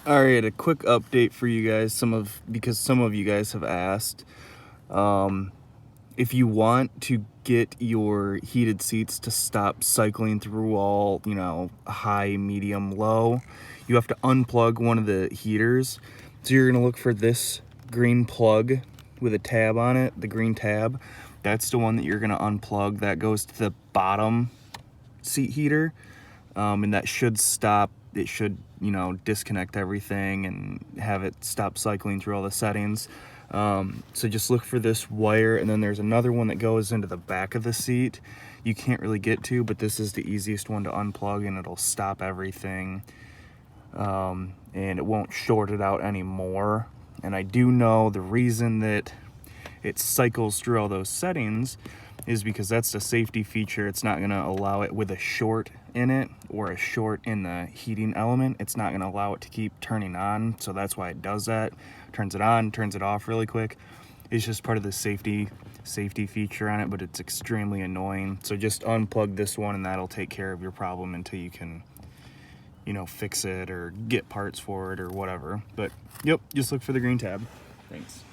All right, a quick update for you guys. Because some of you guys have asked, if you want to get your heated seats to stop cycling through all, high, medium, low, you have to unplug one of the heaters. So you're gonna look for this green plug with a tab on it, the green tab. That's the one that you're gonna unplug. That goes to the bottom seat heater, and that should stop. It should, disconnect everything and have it stop cycling through all the settings. So just look for this wire, and then there's another one that goes into the back of the seat you can't really get to, but this is the easiest one to unplug, and it'll stop everything, and it won't short it out anymore. And I do know the reason that it cycles through all those settings is because that's the safety feature. It's not going to allow it with a short in it or a short in the heating element. It's not going to allow it to keep turning on. So that's why it does that. Turns it on, turns it off really quick. It's just part of the safety feature on it, but it's extremely annoying. So just unplug this one and that'll take care of your problem until you can, fix it or get parts for it or whatever. But yep, just look for the green tab. Thanks.